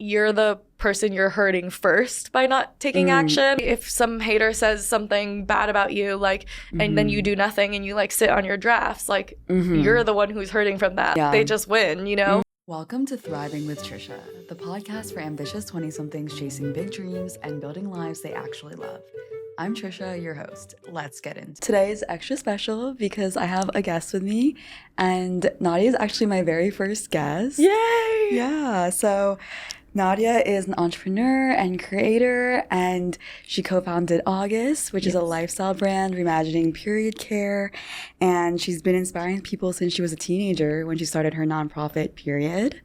you're the person you're hurting first by not taking action. If some hater says something bad about you, like, and then you do nothing and you like sit on your drafts, like you're the one who's hurting from that. Yeah. They just win, you know? Welcome to Thriving with Trisha, the podcast for ambitious 20-somethings chasing big dreams and building lives they actually love. I'm Trisha, your host. Let's get into it. Today is extra special because I have a guest with me, and Nadya is actually my very first guest. Yay! Yeah, so Nadya is an entrepreneur and creator, and she co-founded August, which is a lifestyle brand reimagining period care, and she's been inspiring people since she was a teenager when she started her nonprofit, Period.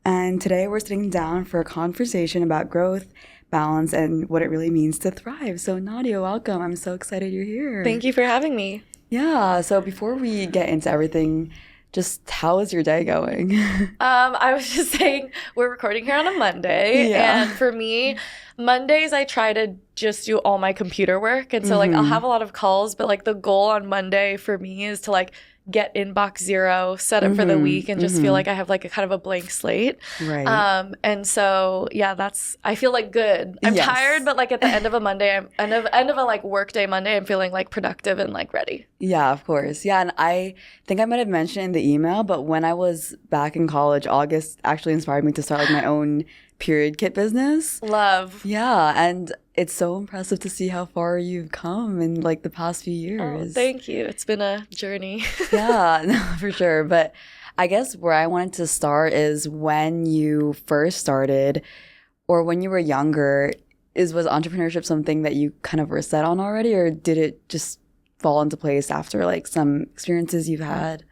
And today we're sitting down for a conversation about growth, balance, and what it really means to thrive. So Nadya, welcome. I'm so excited you're here. Thank you for having me. Yeah, so before we get into everything, just how is your day going? I was just saying we're recording here on a Monday. Yeah. And for me, Mondays I try to just do all my computer work. And so like I'll have a lot of calls, but like the goal on Monday for me is to like get inbox zero, set up for the week, and just feel like I have like a kind of a blank slate. Right. And so yeah, I feel like good. I'm tired, but like at the end of a Monday, end of a like work day Monday, I'm feeling like productive and like ready. Yeah, of course. Yeah, and I think I might have mentioned in the email, but when I was back in college, August actually inspired me to start like my own period kit business. Love. Yeah, and it's so impressive to see how far you've come in like the past few years. Oh, thank you. It's been a journey. Yeah, no, for sure. But I guess where I wanted to start is when you first started or when you were younger, was entrepreneurship something that you kind of were set on already, or did it just fall into place after like some experiences you've had?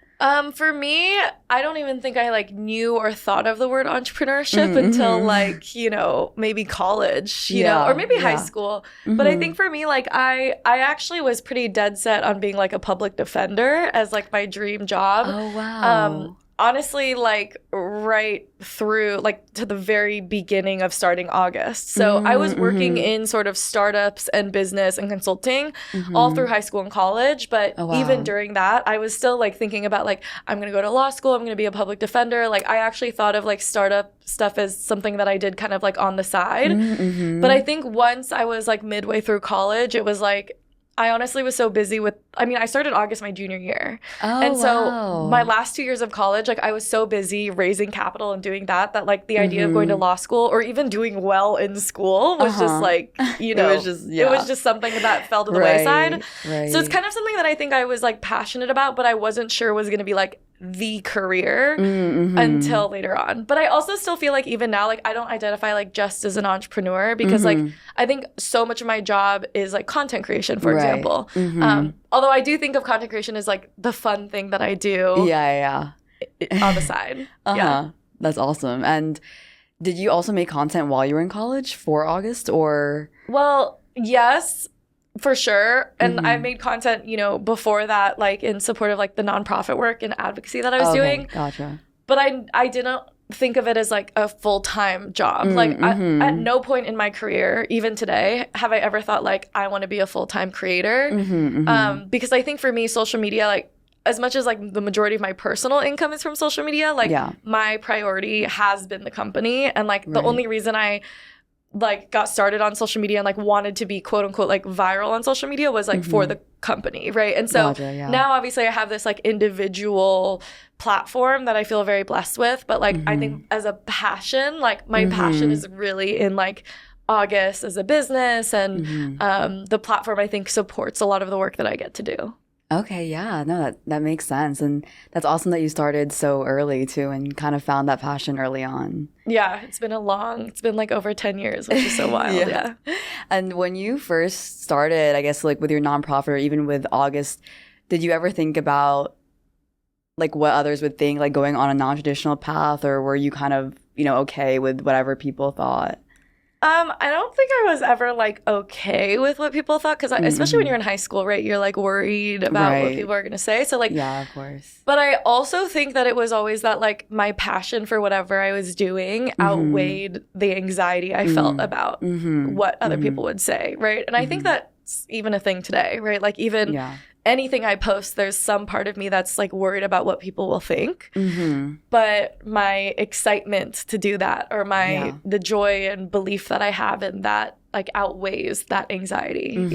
For me, I don't even think I like knew or thought of the word entrepreneurship until like, you know, maybe college, you know, or maybe high school. But I think for me, like I actually was pretty dead set on being like a public defender as like my dream job. Oh, wow. Honestly, like right through like to the very beginning of starting August. So I was working in sort of startups and business and consulting all through high school and college. But even during that, I was still like thinking about like, I'm going to go to law school. I'm going to be a public defender. Like I actually thought of like startup stuff as something that I did kind of like on the side. But I think once I was like midway through college, it was like, I honestly was so busy I started August my junior year. Oh, and so my last 2 years of college, like I was so busy raising capital and doing that like the idea of going to law school or even doing well in school was just like, you know, it was just something that fell to the wayside. Right. So it's kind of something that I think I was like passionate about, but I wasn't sure was going to be like the career until later on. But I also still feel like even now, like I don't identify like just as an entrepreneur because like I think so much of my job is like content creation, for example. Although I do think of content creation as like the fun thing that I do. Yeah. On the side. Yeah. That's awesome. And did you also make content while you were in college for August or? Well, yes. For sure. And I made content, you know, before that, like in support of like the nonprofit work and advocacy that I was doing. Gotcha. But I didn't think of it as like a full-time job. Like at no point in my career, even today, have I ever thought like I want to be a full-time creator. Because I think for me, social media, like as much as like the majority of my personal income is from social media, like my priority has been the company. And like the only reason I like got started on social media and like wanted to be quote unquote like viral on social media was like for the company, right? And so now obviously I have this like individual platform that I feel very blessed with, but like I think as a passion, like my passion is really in like August as a business, and the platform I think supports a lot of the work that I get to do. Okay, yeah, no, that makes sense. And that's awesome that you started so early too and kind of found that passion early on. Yeah, it's been like over 10 years, which is so wild. Yeah. And when you first started, I guess like with your nonprofit or even with August, did you ever think about like what others would think, like going on a non-traditional path, or were you kind of, you know, okay with whatever people thought? I don't think I was ever like okay with what people thought, because especially when you're in high school, right? You're like worried about what people are going to say. So like, yeah, of course. But I also think that it was always that like my passion for whatever I was doing outweighed the anxiety I felt about what other people would say, right? And I think that's even a thing today, right? Like even anything I post, there's some part of me that's like worried about what people will think. But my excitement to do that, or the joy and belief that I have in that, like outweighs that anxiety.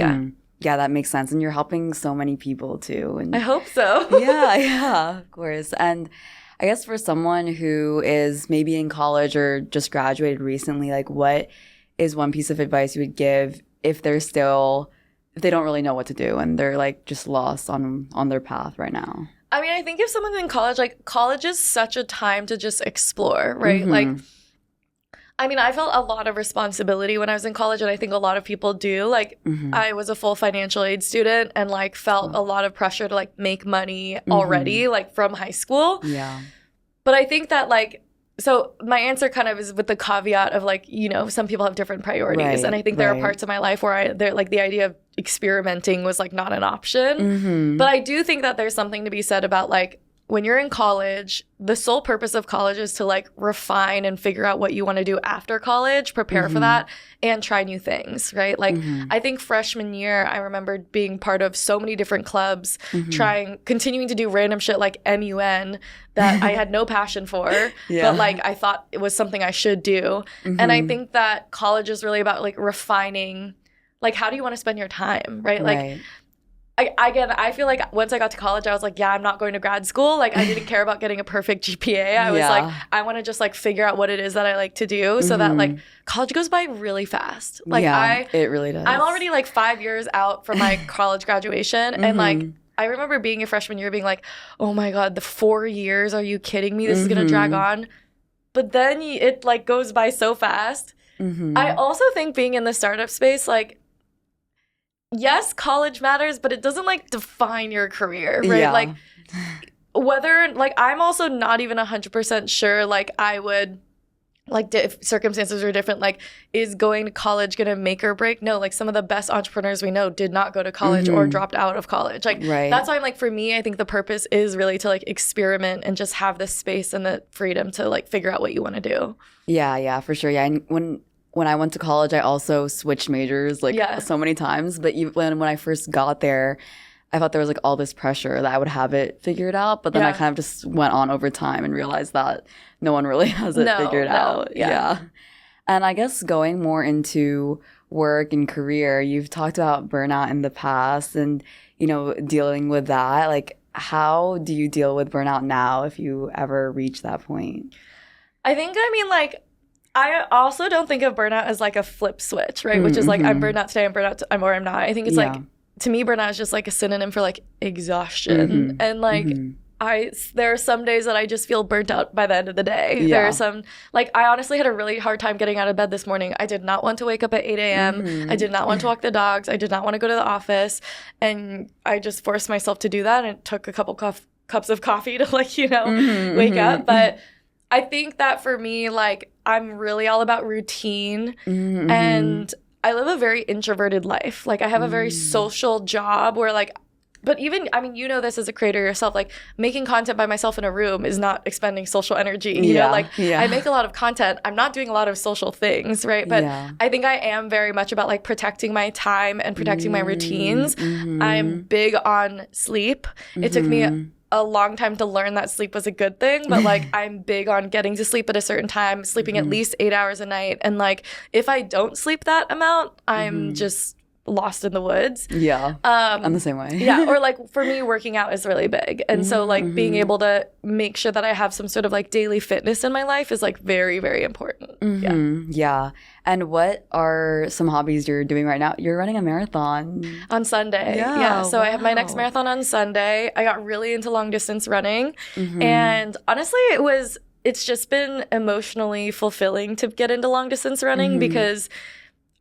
Yeah, that makes sense. And you're helping so many people too. And I hope so. yeah, of course. And I guess for someone who is maybe in college or just graduated recently, like what is one piece of advice you would give if they don't really know what to do and they're like just lost on their path right now? I mean, I think if someone's in college, like college is such a time to just explore, right? Like, I mean, I felt a lot of responsibility when I was in college, and I think a lot of people do. Like, I was a full financial aid student and like felt a lot of pressure to like make money already, like from high school. Yeah. But I think that like, so my answer kind of is with the caveat of like, you know, some people have different priorities. And I think there are parts of my life where like the idea of experimenting was like not an option. But I do think that there's something to be said about like, when you're in college, the sole purpose of college is to like refine and figure out what you want to do after college, prepare for that, and try new things, right? Like I think freshman year, I remember being part of so many different clubs, continuing to do random shit like MUN that I had no passion for, but like I thought it was something I should do. And I think that college is really about like refining, like how do you want to spend your time, right? Like I feel like once I got to college, I was like, yeah, I'm not going to grad school. Like, I didn't care about getting a perfect GPA. I was like, I want to just like figure out what it is that I like to do so that like college goes by really fast. Like it really does. I'm already like 5 years out from my college graduation. And like, I remember being a freshman year being like, oh my God, the 4 years, are you kidding me? This is going to drag on. But then it like goes by so fast. I also think being in the startup space, like, yes, college matters, but it doesn't like define your career, right? Yeah. Like whether like I'm also not even 100% sure like I would like if circumstances are different, like is going to college gonna make or break? No, like some of the best entrepreneurs we know did not go to college or dropped out of college. Like that's why I'm like, for me, I think the purpose is really to like experiment and just have the space and the freedom to like figure out what you want to do. Yeah, for sure. Yeah, and when I went to college, I also switched majors like so many times. But even when I first got there, I thought there was like all this pressure that I would have it figured out. But then I kind of just went on over time and realized that no one really has it figured out. Yeah. And I guess going more into work and career, you've talked about burnout in the past and, you know, dealing with that. Like, how do you deal with burnout now if you ever reach that point? I mean, like, I also don't think of burnout as like a flip switch, right? Which is like, I'm burned out today, or I'm not. I think it's like, to me, burnout is just like a synonym for like exhaustion. And like, there are some days that I just feel burnt out by the end of the day. There are some, like, I honestly had a really hard time getting out of bed this morning. I did not want to wake up at 8 a.m. I did not want to walk the dogs. I did not want to go to the office. And I just forced myself to do that. And it took a couple cups of coffee to like, you know, wake up. But I think that for me, like, I'm really all about routine and I live a very introverted life. Like, I have a very social job where like, but even, I mean, you know this as a creator yourself, like making content by myself in a room is not expending social energy. You know, like I make a lot of content. I'm not doing a lot of social things, right? But I think I am very much about like protecting my time and protecting my routines. I'm big on sleep. It took me a long time to learn that sleep was a good thing, but like I'm big on getting to sleep at a certain time, sleeping at least 8 hours a night. And like if I don't sleep that amount, I'm just lost in the woods. I'm the same way. Or like for me, working out is really big. And so like being able to make sure that I have some sort of like daily fitness in my life is like very, very important. And what are some hobbies you're doing right now? You're running a marathon on Sunday. So I have my next marathon on Sunday. I got really into long distance running. And honestly, it's just been emotionally fulfilling to get into long distance running because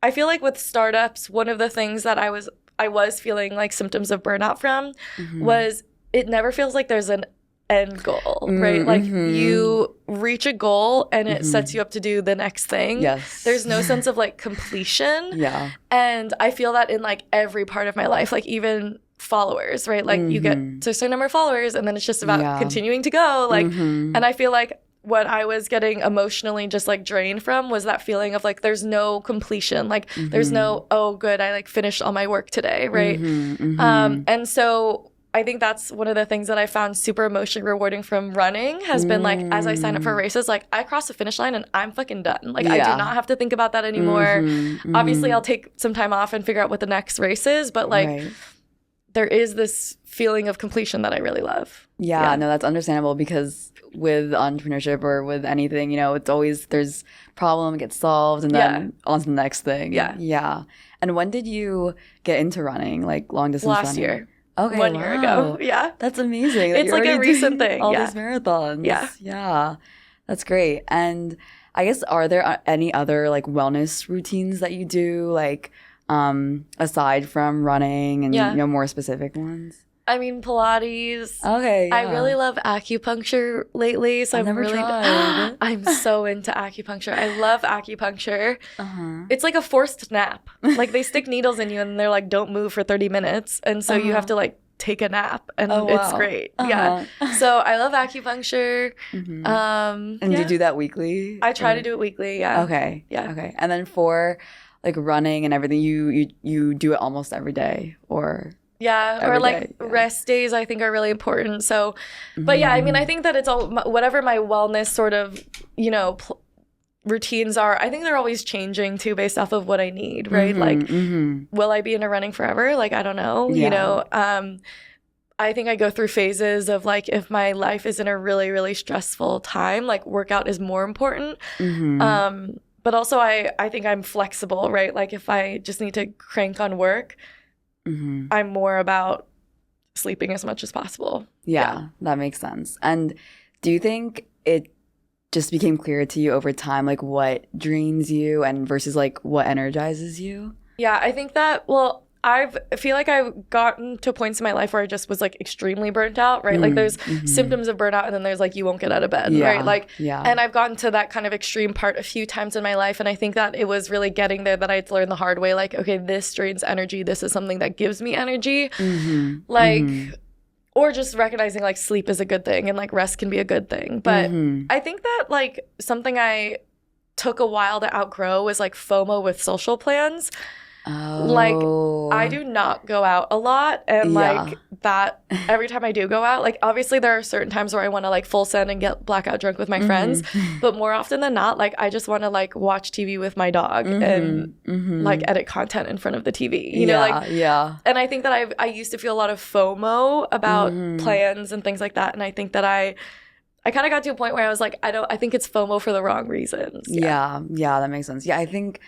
I feel like with startups, one of the things that I was feeling like symptoms of burnout from was it never feels like there's an end goal, right? Like you reach a goal and it sets you up to do the next thing. There's no sense of like completion. And I feel that in like every part of my life, like even followers, right? Like you get to a certain number of followers and then it's just about continuing to go. Like, and I feel like what I was getting emotionally just like drained from was that feeling of like there's no completion, like there's no, oh good, I like finished all my work today, right? And so I think that's one of the things that I found super emotionally rewarding from running has been like, as I sign up for races, like I cross the finish line and I'm fucking done. Like I do not have to think about that anymore. Obviously I'll take some time off and figure out what the next race is, but like there is this feeling of completion that I really love. Yeah, no, that's understandable because with entrepreneurship or with anything, you know, it's always there's problem gets solved and then on to the next thing. Yeah. And when did you get into running, like long distance running? Last year. Okay, 1 year ago. Yeah. That's amazing. It's like a recent thing. All these marathons. Yeah. That's great. And I guess are there any other like wellness routines that you do, like aside from running and you know more specific ones? I mean, Pilates. Okay. Yeah. I really love acupuncture lately. So I've never tried. I'm so into acupuncture. I love acupuncture. It's like a forced nap. Like they stick needles in you and they're like, don't move for 30 minutes. And so you have to like take a nap and it's great. Yeah. So I love acupuncture. And do you do that weekly? I try to do it weekly. Yeah. Okay. Yeah. Okay. And then for like running and everything, you do it almost every day or... Yeah, or like rest days I think are really important. So, but yeah, I mean, I think that it's all, whatever my wellness sort of, you know, routines are, I think they're always changing too based off of what I need, right? Like, will I be into running forever? Like, I don't know, you know. I think I go through phases of like, if my life is in a really, really stressful time, like workout is more important. But also I think I'm flexible, right? Like if I just need to crank on work, I'm more about sleeping as much as possible. Yeah, that makes sense. And do you think it just became clear to you over time, like what drains you and versus like what energizes you? Yeah, I think that, well, I feel like I've gotten to points in my life where I just was like extremely burnt out, right? Like there's symptoms of burnout and then there's like you won't get out of bed, right? Like, and I've gotten to that kind of extreme part a few times in my life. And I think that it was really getting there that I had to learn the hard way, like, okay, this drains energy. This is something that gives me energy. Like, or just recognizing like sleep is a good thing and like rest can be a good thing. But I think that like something I took a while to outgrow was like FOMO with social plans. Like I do not go out a lot and like that every time I do go out, like obviously there are certain times where I want to like full send and get blackout drunk with my friends, but more often than not, like I just want to like watch TV with my dog and like edit content in front of the TV, you know, like and I think that I used to feel a lot of FOMO about plans and things like that, and I think that I kind of got to a point where I was like, I think it's FOMO for the wrong reasons. Yeah, that makes sense. Yeah, I think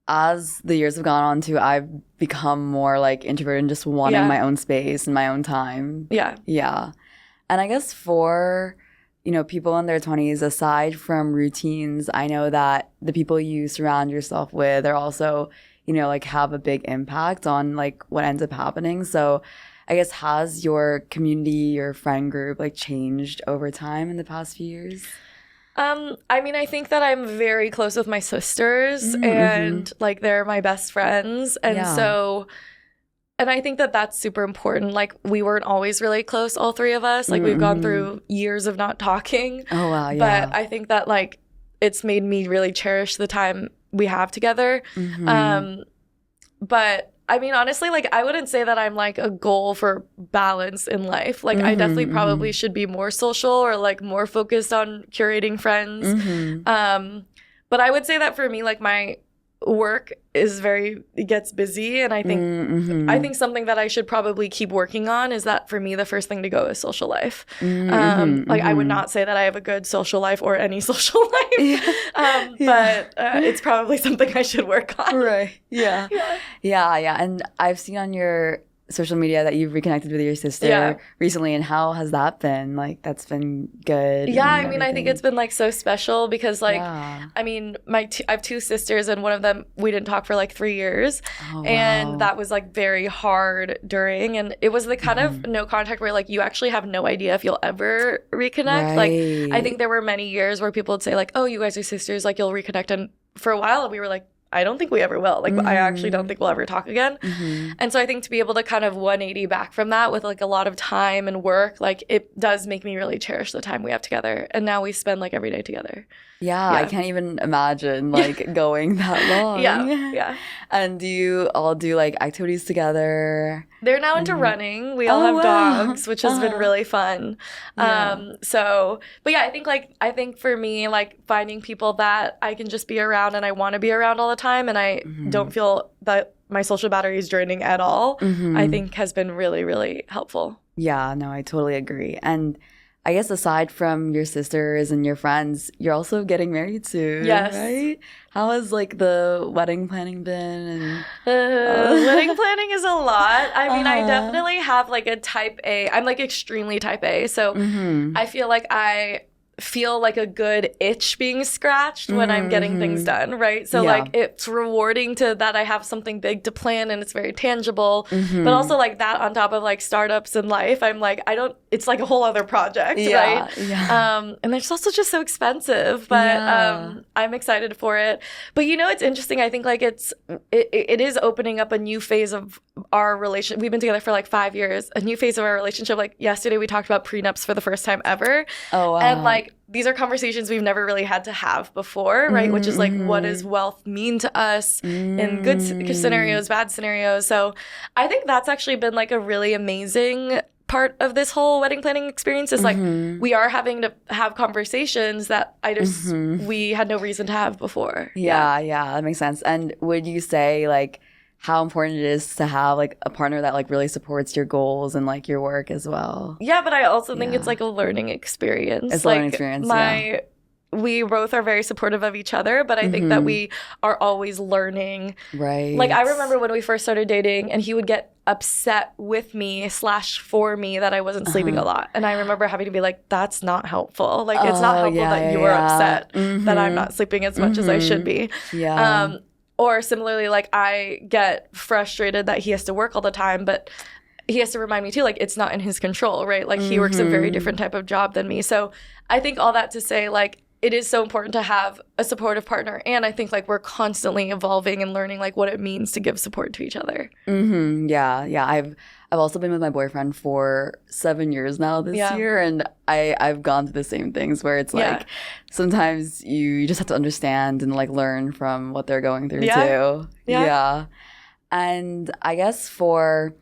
as the years have gone on too, I've become more like introverted and just wanting my own space and my own time. Yeah. And I guess for, you know, people in their 20s, aside from routines, I know that the people you surround yourself with are also, you know, like have a big impact on like what ends up happening. So I guess has your community, your friend group like changed over time in the past few years? I mean, I think that I'm very close with my sisters and like they're my best friends. And so, and I think that that's super important. Like we weren't always really close, all three of us. Like we've gone through years of not talking. Oh, wow. Yeah. But I think that like it's made me really cherish the time we have together. But I mean, honestly, like I wouldn't say that I'm like a goal for balance in life. Like I definitely probably should be more social or like more focused on curating friends. But I would say that for me, like my work is it gets busy, and I think something that I should probably keep working on is that for me the first thing to go is social life. Like I would not say that I have a good social life or any social life, but it's probably something I should work on. Right. Yeah. And I've seen on your social media that you've reconnected with your sister recently, and how has that been? Like that's been good. Yeah, I mean, I think it's been like so special because like I mean, I have two sisters, and one of them we didn't talk for like 3 years, and that was like very hard during, and it was the kind of no contact where like you actually have no idea if you'll ever reconnect. Like I think there were many years where people would say like, oh, you guys are sisters, like you'll reconnect, and for a while we were like, I don't think we ever will. Like, I actually don't think we'll ever talk again. And so I think to be able to kind of 180 back from that with like a lot of time and work, like it does make me really cherish the time we have together. And now we spend like every day together. Yeah, I can't even imagine like going that long. Yeah. And do you all do like activities together? They're now into running. We all have dogs, which has been really fun. But yeah, I think for me, like finding people that I can just be around and I want to be around all the time, and I don't feel that my social battery is draining at all, I think has been really, really helpful. Yeah, no, I totally agree. And I guess aside from your sisters and your friends, you're also getting married soon, right? How has like the wedding planning been? Wedding planning is a lot. I mean, I definitely have like a type A. I'm like extremely type A. So I feel like I feel like a good itch being scratched when I'm getting things done, right? So like it's rewarding to that I have something big to plan and it's very tangible, but also like that on top of like startups and life, I'm like, it's like a whole other project, right? And it's also just so expensive, but I'm excited for it. But you know, it's interesting. I think like it is opening up a new phase of our relationship. We've been together for like 5 years, a new phase of our relationship. Like yesterday we talked about prenups for the first time ever. And like, these are conversations we've never really had to have before, right? Which is like, what does wealth mean to us in good scenarios, bad scenarios? So I think that's actually been like a really amazing part of this whole wedding planning experience is like, we are having to have conversations that we had no reason to have before. Yeah, that makes sense. And would you say like, how important it is to have like a partner that like really supports your goals and like your work as well? Yeah, but I also think it's like a learning experience. It's like a learning experience, we both are very supportive of each other, but I think that we are always learning. Right. Like I remember when we first started dating and he would get upset with me / for me that I wasn't sleeping a lot. And I remember having to be like, that's not helpful. Like it's not helpful that you are upset that I'm not sleeping as much as I should be. Or similarly, like I get frustrated that he has to work all the time, but he has to remind me too, like it's not in his control, right? Like he works a very different type of job than me. So I think all that to say, like, it is so important to have a supportive partner. And I think like we're constantly evolving and learning like what it means to give support to each other. Yeah. I've also been with my boyfriend for 7 years now this year, and I've gone through the same things where it's like sometimes you just have to understand and like learn from what they're going through too. Yeah. And I guess for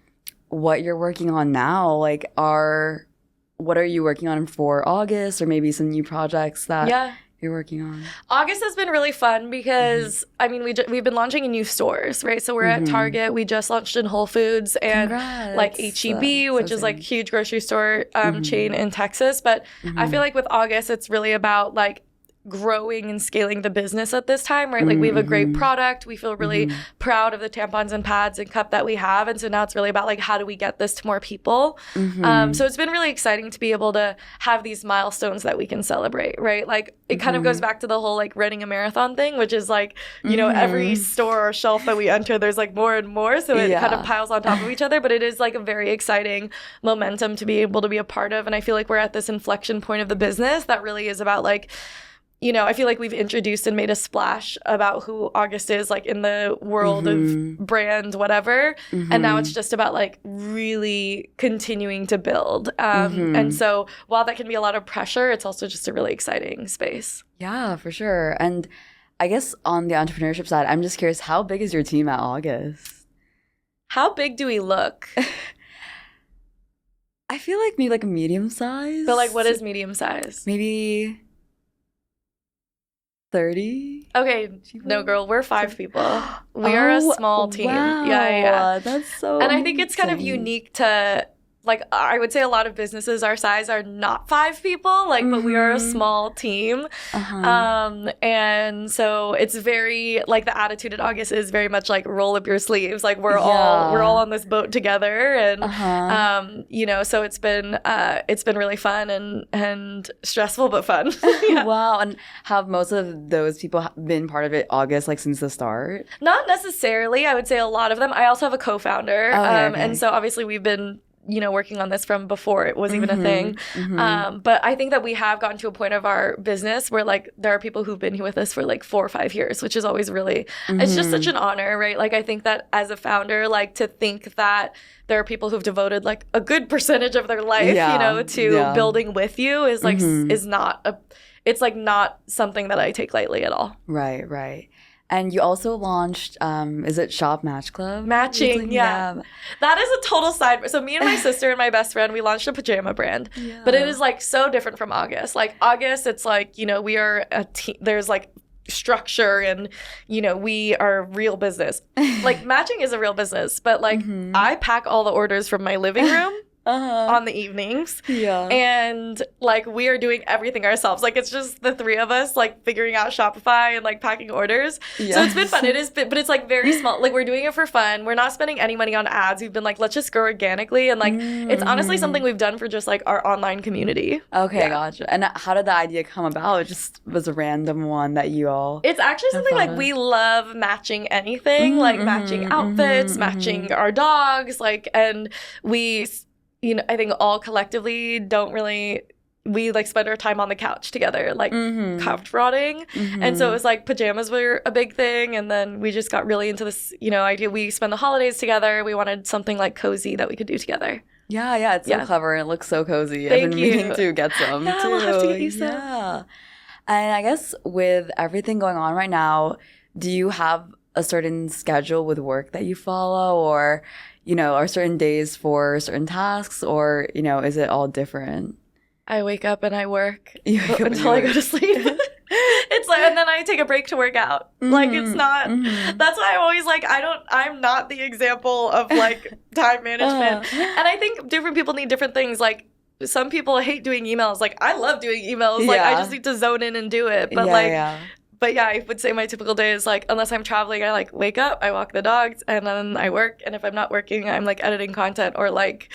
what you're working on now, like what are you working on for August, or maybe some new projects that you're working on? August has been really fun because, I mean, we've been launching in new stores, right? So we're at Target. We just launched in Whole Foods and like H-E-B, which is like a huge grocery store chain in Texas. But I feel like with August, it's really about like growing and scaling the business at this time, right? Like we have a great product. We feel really proud of the tampons and pads and cup that we have. And so now it's really about like, how do we get this to more people? So it's been really exciting to be able to have these milestones that we can celebrate, right? Like it kind of goes back to the whole like running a marathon thing, which is like, you know, every store or shelf that we enter, there's like more and more. So it kind of piles on top of each other, but it is like a very exciting momentum to be able to be a part of. And I feel like we're at this inflection point of the business that really is about like, you know, I feel like we've introduced and made a splash about who August is, like in the world of brand, whatever. And now it's just about like really continuing to build. And so while that can be a lot of pressure, it's also just a really exciting space. Yeah, for sure. And I guess on the entrepreneurship side, I'm just curious, how big is your team at August? How big do we look? I feel like maybe like a medium size. But like, what is medium size? Maybe 30? Okay, no, girl, we're 5 people. We are a small team. Wow. Yeah. That's so And I think it's kind of unique to, like, I would say a lot of businesses our size are not 5 people, like, but we are a small team. And so it's very, like, the attitude at August is very much like roll up your sleeves. Like, we're all on this boat together. And, you know, so it's been really fun and stressful, but fun. Wow. And have most of those people been part of it August, like, since the start? Not necessarily. I would say a lot of them. I also have a co-founder. And so obviously we've been working on this from before it was even a thing. But I think that we have gotten to a point of our business where like there are people who've been here with us for like 4 or 5 years, which is always really, it's just such an honor, right? Like I think that as a founder, like to think that there are people who've devoted like a good percentage of their life, to building with you is like, is not it's like not something that I take lightly at all. Right. And you also launched, is it Shop Match Club? Matching, yeah. That is a total side. So me and my sister and my best friend, we launched a pajama brand. Yeah. But it is like so different from August. Like August, it's like, we are a team. There's like structure and, we are real business. Like matching is a real business. But like I pack all the orders from my living room. On the evenings. Yeah. And like we are doing everything ourselves. Like it's just the 3 of us like figuring out Shopify and like packing orders. Yes. So it's been fun. But it's like very small. Like we're doing it for fun. We're not spending any money on ads. We've been like, let's just grow organically. And like it's honestly something we've done for just like our online community. Okay, gotcha. And how did the idea come about? It just was a random one that you all It's actually something like we love matching anything, like matching outfits, matching our dogs, like, and we I think all collectively we like spend our time on the couch together, like couch rotting. And so it was like pajamas were a big thing. And then we just got really into this, idea. We spend the holidays together. We wanted something like cozy that we could do together. Yeah. It's so clever. And it looks so cozy. Thank I've been you. meaning to get some too. We'll have to get you some. Yeah. And I guess with everything going on right now, do you have a certain schedule with work that you follow, or are certain days for certain tasks, or, is it all different? I wake up and I work until I go to sleep. It's like, and then I take a break to work out. Like, it's not, that's why I'm always like, I'm not the example of like time management. And I think different people need different things. Like, some people hate doing emails. Like, I love doing emails. Like, I just need to zone in and do it. But But yeah, I would say my typical day is like, unless I'm traveling, I like wake up, I walk the dogs, and then I work. And if I'm not working, I'm like editing content or like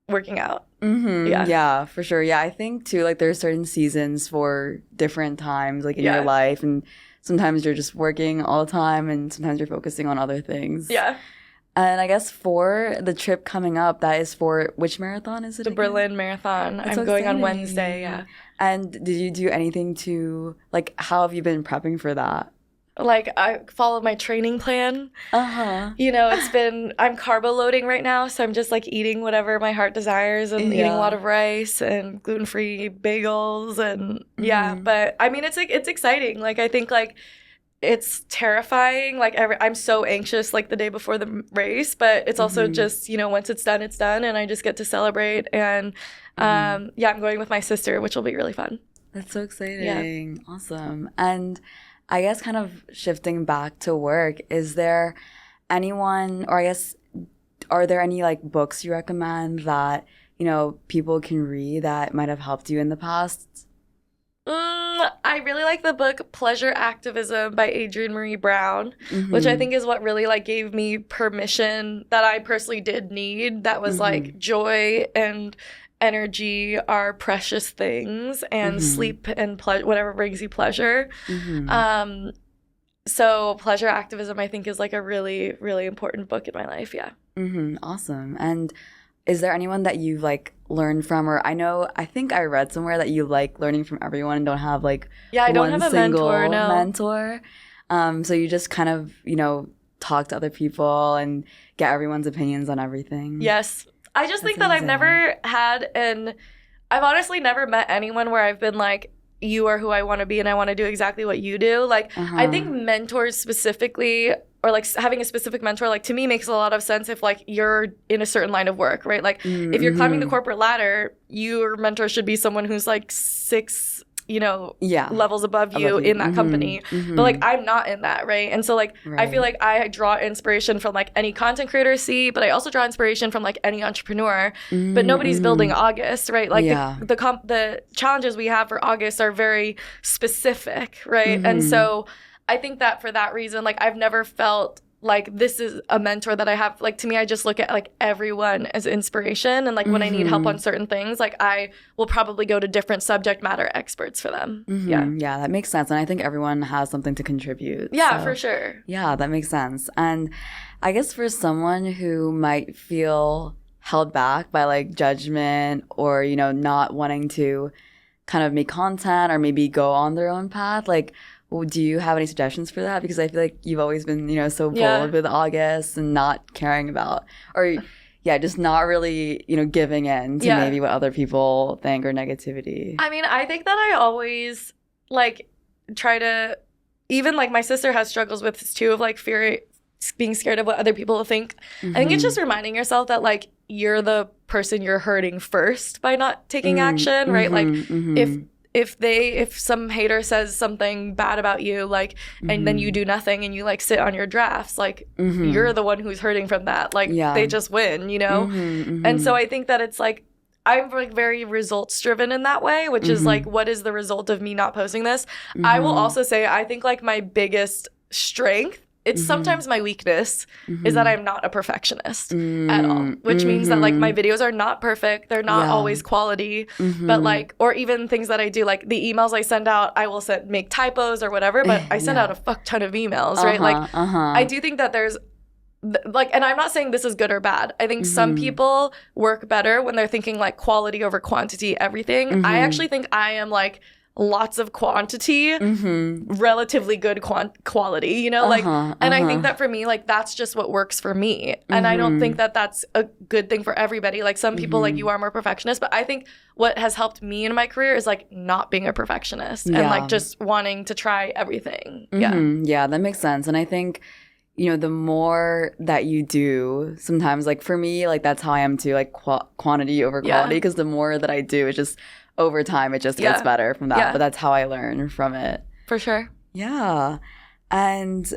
working out. Yeah, for sure. Yeah, I think too, like there's certain seasons for different times like in your life. And sometimes you're just working all the time and sometimes you're focusing on other things. Yeah. And I guess for the trip coming up, that is for which marathon is it? The again? Berlin Marathon. That's I'm going on Wednesday, yeah. And did you do anything to, like, how have you been prepping for that? Like, I followed my training plan. It's been, I'm carbo loading right now, so I'm just, like, eating whatever my heart desires and eating a lot of rice and gluten-free bagels and, But, I mean, it's exciting. Like, I think, like, it's terrifying. Like, I'm so anxious, like, the day before the race, but it's also just, once it's done, and I just get to celebrate. And, I'm going with my sister, which will be really fun. That's so exciting. Yeah. Awesome. And I guess kind of shifting back to work, is there anyone, or I guess, are there any, like, books you recommend that, people can read that might have helped you in the past? I really like the book Pleasure Activism by Adrienne Marie Brown, which I think is what really like gave me permission that I personally did need. That was like joy and energy are precious things, and sleep and whatever brings you pleasure. So Pleasure Activism, I think, is like a really, really important book in my life. Yeah. Awesome. And is there anyone that you've like learned from, or I think I read somewhere that you like learning from everyone and don't have like I don't have a mentor. So you just kind of, talk to other people and get everyone's opinions on everything. Yes. I just think that I've never I've honestly never met anyone where I've been like, you are who I want to be and I want to do exactly what you do. Like, I think mentors specifically, or like having a specific mentor, like to me makes a lot of sense if like you're in a certain line of work, right? Like if you're climbing the corporate ladder, your mentor should be someone who's like 6 levels above you in that company. But like I'm not in that, right? And so like I feel like I draw inspiration from like any content creator I see, but I also draw inspiration from like any entrepreneur. But nobody's building August, right? Like the challenges we have for August are very specific, right? And so I think that for that reason, like I've never felt like this is a mentor that I have. Like to me, I just look at like everyone as inspiration, and like when I need help on certain things, like I will probably go to different subject matter experts for them. Yeah, that makes sense. And I think everyone has something to contribute. Yeah, for sure. Yeah, that makes sense. And I guess for someone who might feel held back by like judgment or, you know, not wanting to kind of make content or maybe go on their own path? Like, do you have any suggestions for that? Because I feel like you've always been, you know, so bold with August and not caring about, or just not really, you know, giving in to maybe what other people think or negativity. I mean, I think that I always like try to, even like my sister has struggles with this too, of like fear, being scared of what other people will think. I think it's just reminding yourself that like you're the person you're hurting first by not taking action, right? Like if some hater says something bad about you, like, and then you do nothing and you like sit on your drafts, like you're the one who's hurting from that. Like they just win, you know? And so I think that it's like, I'm like very results driven in that way, which is like, what is the result of me not posting this? I will also say, I think like my biggest strength, it's sometimes my weakness, is that I'm not a perfectionist at all, which means that like my videos are not perfect. They're not always quality, but like, or even things that I do, like the emails I send out, I will make typos or whatever, but I send out a fuck ton of emails, right? Like I do think that there's like, and I'm not saying this is good or bad. I think some people work better when they're thinking like quality over quantity, everything. I actually think I am like lots of quantity, relatively good quality, you know, like, and I think that for me, like, that's just what works for me. And I don't think that that's a good thing for everybody. Like some people, like you are more perfectionist, but I think what has helped me in my career is like not being a perfectionist and like just wanting to try everything. Yeah, that makes sense. And I think, you know, the more that you do, sometimes like for me, like that's how I am too, like quantity over quality, because the more that I do, it's just over time, it just gets better from that. But that's how I learn from it. For sure. Yeah. And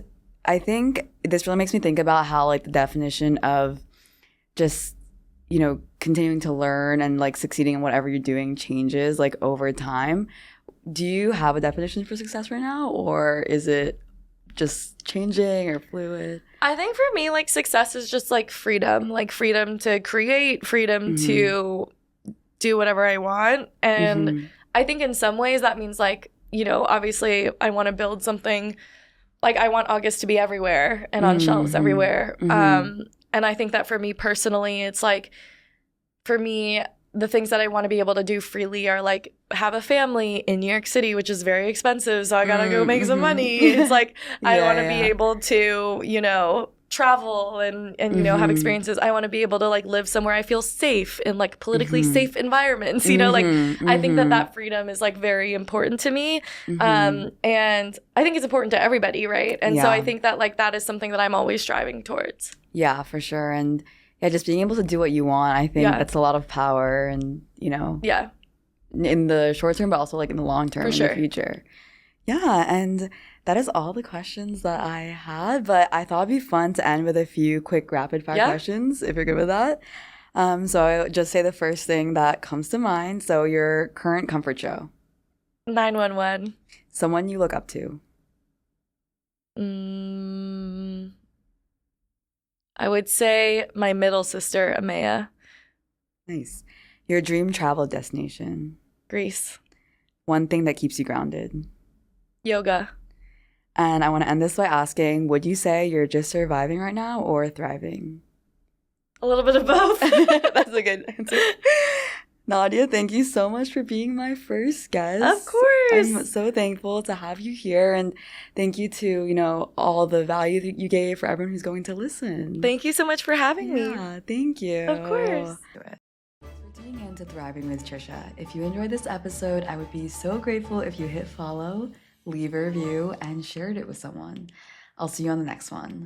I think this really makes me think about how like the definition of just, you know, continuing to learn and like succeeding in whatever you're doing changes like over time. Do you have a definition for success right now, or is it just changing or fluid? I think for me, like success is just like freedom to create, freedom to do whatever I want. And I think in some ways that means like, you know, obviously I want to build something, like I want August to be everywhere and on shelves everywhere. And I think that for me personally, it's like, for me, the things that I want to be able to do freely are like have a family in New York City, which is very expensive. So I got to go make some money. It's like, I want to be able to, you know, travel and you know, have experiences. I want to be able to like live somewhere I feel safe in like politically safe environments, you know, like I think that freedom is like very important to me. And I think it's important to everybody, right? And so I think that like that is something that I'm always striving towards. Yeah, for sure. And just being able to do what you want, I think that's a lot of power, and you know, in the short term, but also like in the long term, in the future. Yeah, and that is all the questions that I had, but I thought it'd be fun to end with a few quick rapid fire questions, if you're good with that. So I'll just say the first thing that comes to mind. So your current comfort show? 911. Someone you look up to? I would say my middle sister, Amaya. Nice. Your dream travel destination? Greece. One thing that keeps you grounded? Yoga. And I want to end this by asking, would you say you're just surviving right now or thriving? A little bit of both. That's a good answer. Nadya, thank you so much for being my first guest. Of course. I'm so thankful to have you here. And thank you to, you know, all the value that you gave for everyone who's going to listen. Thank you so much for having me. Yeah, thank you. Of course. For tuning in to Thriving with Trisha. If you enjoyed this episode, I would be so grateful if you hit follow, leave a review, and shared it with someone. I'll see you on the next one.